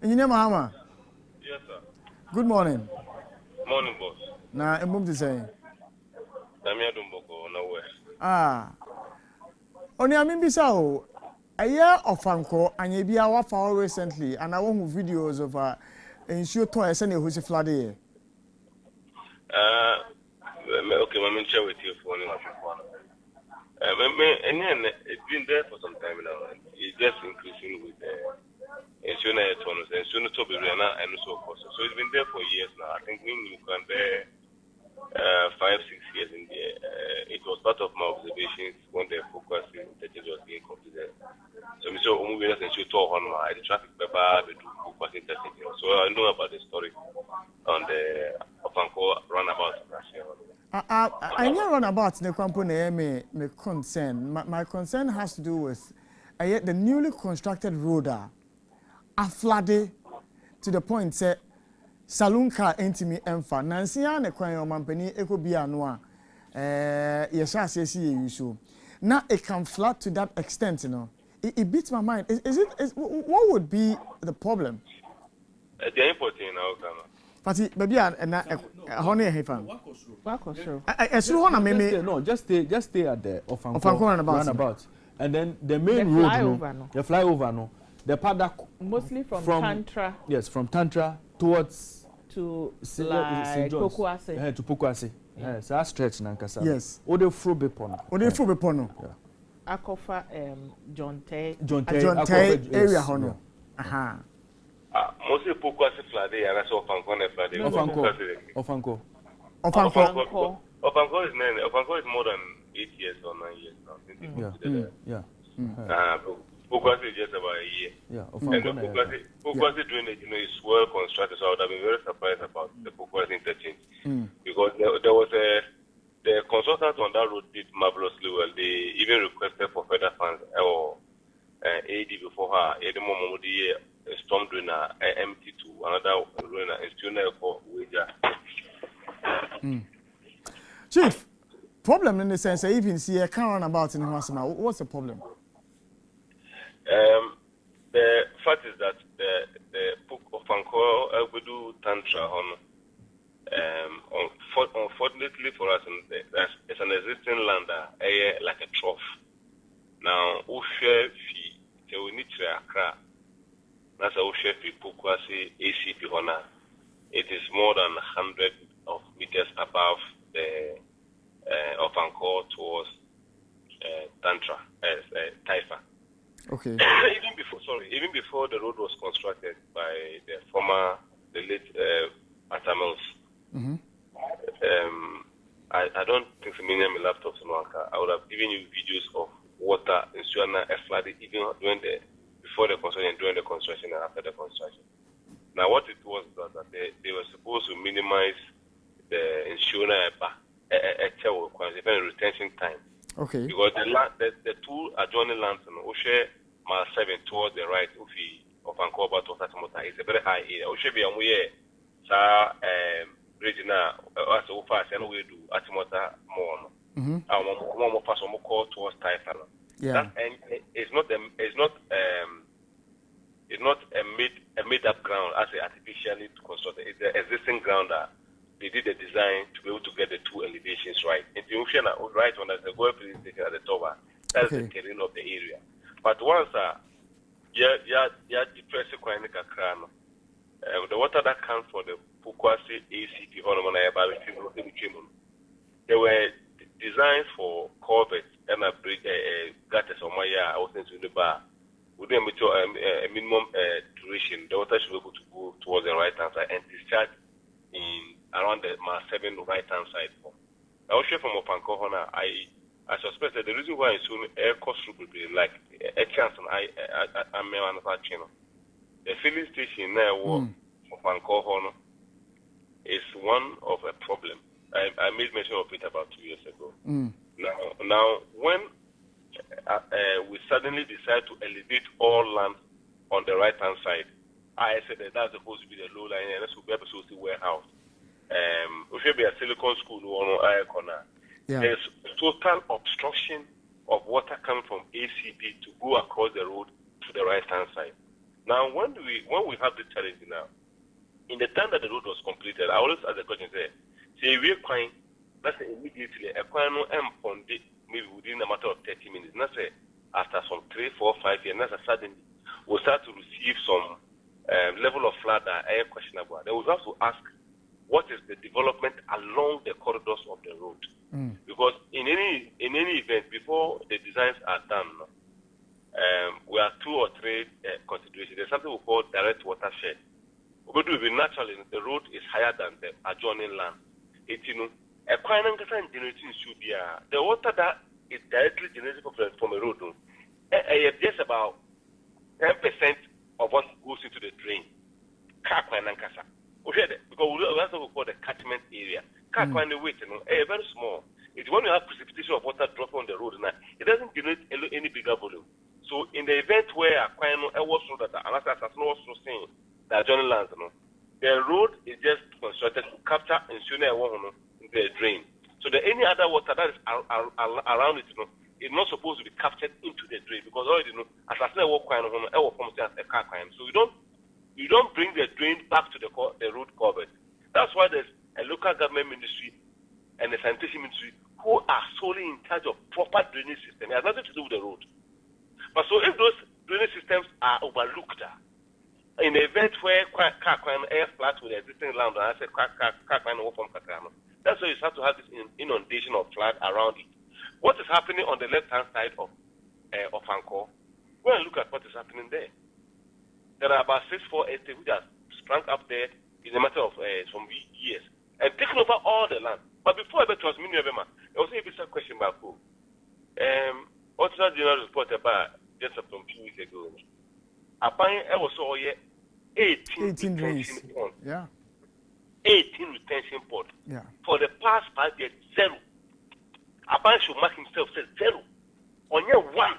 Engineer Mahama. Yes, sir. Good morning. Morning, boss. Na emum to say. Damia Dumboko, nowhere. Oni amin bisa o. Aya Ofankor anya bia wa fa recently and I want videos of ensure to ese na ehosi flood here. Okay, I'm share with you for only one. It's been there for some time now. It's just increasing with insurance owners, insurance to be and so forth. So it's been there for years now. I think when you can there 5-6 years in there. It was part of my observations when the focus in the was being completed. So we saw moving us and shoot on my traffic paper, the focus in testing. So I know about the story on the Ofankor runabout. I know runabout the company me concern. My concern has to do with the newly constructed road are flooded to the point that saloon car entimi emfa nansi ya ne kwan omampani ekobia no a yesha asesi yeso na it can flood to that extent, you know. It beats my mind. What would be the problem? The important now, Ghana. Fati baby na honey hefa. Wakosho. No, just stay at the Ofankor runabout. And then the main road, the flyover no. The part that mostly from Tantra. Yes, from Tantra towards to like Pokuase. To Pokuase. Yes, that stretch nankasa. Yes. Ode fro bepono. Yeah. Akofa John Tay area hono. Aha. Mostly Pokuase flooded and that's Ofankor flooded. Ofankor. Ofankor is more than 8 years or 9 years now. Yeah. Pokuase is just about a year. Yeah, and the Pokuase drainage, is well constructed, so I would have been very surprised about the Pokuase interchange. Because there was the consultants on that road did marvelously well. They even requested for further funds or AD before her. A storm drainer, empty to another drainer, and still for wager. Chief, problem in the sense I even see a car runabout in Hawasima. What's the problem? The fact is that the Ofankor Elbedu Tantra unfortunately for us, it's an existing land like a trough. Now, Ushe Fi, Teonitra Accra, that's a Ushe Fi Pokuase ACP Hona. It is more than 100 of meters above the Ofankor towards Tantra, Taifa. Okay. Even before the road was constructed by the late Atamils. I don't think so many laptops in Wanka. I would have given you videos of water in Suana flooded even before the construction, during the construction, and after the construction. Now, what it was that they were supposed to minimize the insurance retention time. Okay. Because the two adjoining lands in Oshe Mile 7 towards the right of Ofankor Barrier is a very high area. Oshe be amuye sa bridge na as so far as we do Atimota more. More pass on more towards Taifa. Yeah. And it's not a made up ground as a artificially constructed. It's the existing ground that they did the design to be able to get the two elevations right. In the ocean, right on the Goa police station at the top, that's the terrain of the area. But once depressing the water that comes from the Pokuase ACP, there were designs for culverts and a bridge, gutters on my yard. I was into the bar. Within a minimum duration, the water should be able to go towards the right hand side and discharge in around the Mile 7 right hand side. I was sure from Ofankor Hona, I suspect that the reason why it's soon air cost would be like a chance and I'm manufacturing. The filling station there Ofankor Hona is one of a problem. I made mention of it about 2 years ago. Now when we suddenly decide to elevate all land on the right hand side, I said that that's supposed to be the low line and this will be able to see warehouse. We should be a silicon school on our corner. There's total obstruction of water coming from ACP to go across the road to the right hand side. Now, when we have this challenge now, in the time that the road was completed, I always ask the question, say we are quite, let's say immediately, a quite no maybe within a matter of 30 minutes. Let's say after some 3, 4, 5 years, that's suddenly we'll start to receive some level of flood that are questionable. Then we'll have to ask, what is the development along the corridors of the road? Because in any event, before the designs are done, we have 2 or 3 considerations. There's something we call direct watershed. What do we naturally? The road is higher than the adjoining land. It's a quite generating should be the water that is directly generated from a road. Just about 10% of what goes into the drain. Because that's what we call the catchment area. Weight, very small. It's when you have precipitation of water drop on the road, it doesn't generate any bigger volume. So in the event where a was so that unless that's not also saying the adjoining lands, the road is just constructed to capture and soon into the drain. So any other water that is around it, is not supposed to be captured into the drain because already as I said, so you don't bring the drain back to the road covered. That's why there's a local government ministry and the sanitation ministry who are solely in charge of proper drainage system. It has nothing to do with the road. But so if those drainage systems are overlooked, in the event where air floods with the existing land, and I said that's why you have to have this inundation of flood around it. What is happening on the left-hand side of Ofankor? Go and look at what is happening there. There are about 6, 4 estates which have sprung up there in a matter of some years and taken over all the land. But before I was there was a visa question about who. Officer General reported about just some few weeks ago. I was all 18 retention ponds. Yeah. 18 retention ponds. Yeah. For the past 5 years, 0. Apan should mark himself, said 0. On year 1.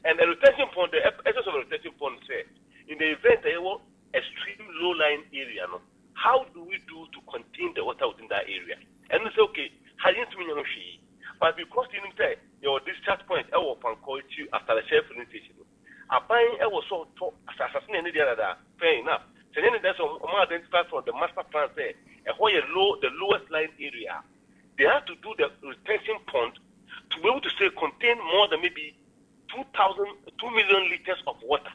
And the retention pond, the essence of the retention pond said, in the event there was extreme low-lying area, how do we do to contain the water within that area? And we say, okay, but because you say your discharge point, I will call you after the share filling station. Applying I was so assassin any other fair enough. So then there's some identified from the master plan there, and where the lowest lying area, they have to do the retention pond to be able to say contain more than maybe 2 million liters of water.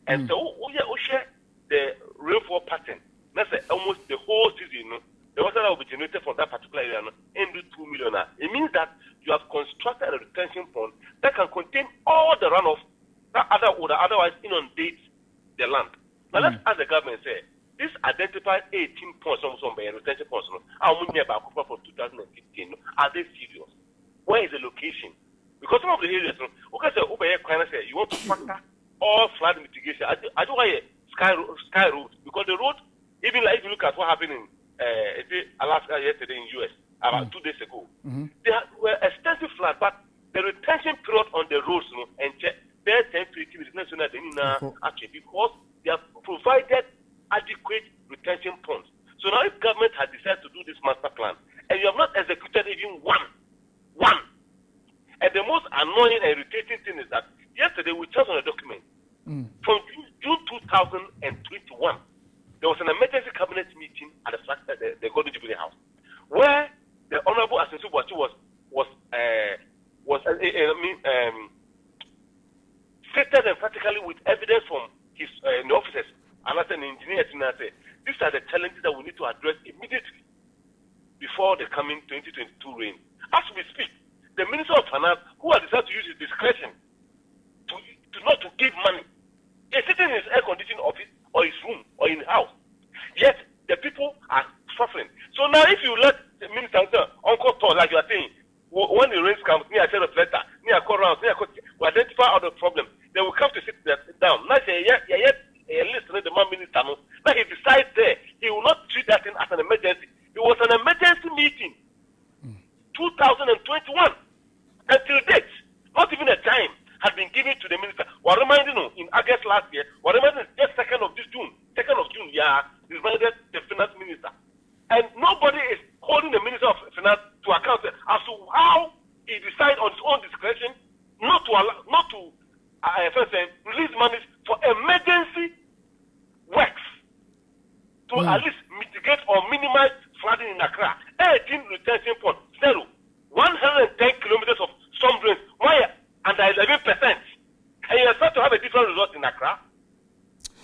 And so we share the rainfall pattern. That's almost the whole season. The water that will be generated from that particular area into 2 million. It means that you have constructed a retention pond that can contain all the runoff that would otherwise inundate the land. Now let's ask the government say this identified 18 ponds from retention ponds are from 2015. Are they serious? Where is the location? Because some of the areas, say you want to factor all flood mitigation. I do why sky road because the road, even like if you look at what happened in Alaska yesterday in US about 2 days ago, there were extensive floods, but the retention period on the roads and their 10-15 minutes actually because they have provided adequate retention ponds. So now if government has decided to do this master plan and you have not executed even one, and the most annoying and irritating thing is that yesterday we checked on a document from June 2021. There was an emergency cabinet meeting at the Golden Jubilee House, where the Honorable Asensu Boachi was stated emphatically with evidence from his the officers and as an engineer, these are the challenges that we need to address immediately before the coming 2022 rain. As we speak, the Minister of Finance, who has decided to use his discretion to not to give money, is sitting in his air-conditioned office or his room or in the house. Yet the people are suffering. So now if you let the minister answer, Uncle Thor, like you are saying, when the rains come, near a set of letter, near a call round, we identify all the problems. They will come to sit down. Now say, listen to the man minister. Now he decides there, he will not treat that thing as an emergency. It was an emergency meeting. 2021. Until date, not even a time had been given to the minister. We're reminding you, in August last year, we're reminding just 2nd of June, reminded the finance minister. And nobody is holding the minister of finance to account as to how he decided on his own discretion not to release money for emergency to at least mitigate or minimize flooding in Accra. 18 retention ponds, 0. 110 kilometers of storm drains, why under 11%? And you expect to have a different result in Accra?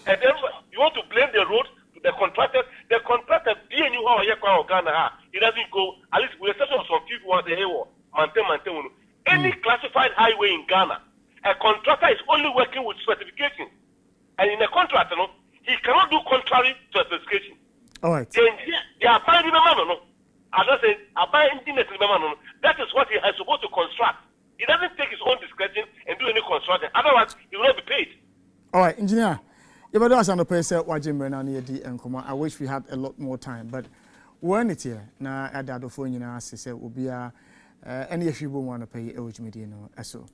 And then you want to blame the road to the contractor. The contractor, he doesn't go, at least with the exception of some people who say, any classified highway in Ghana, a contractor is only working with specifications. And in a contract, he cannot do contrary to a specification. All right. They are buying the man, I don't say, that is what he has supposed to construct. He doesn't take his own discretion and do any construction. Otherwise, he will not be paid. All right, engineer. I wish we had a lot more time, but when it's here, now I don't know if we say will be any issue we want to pay age media. So.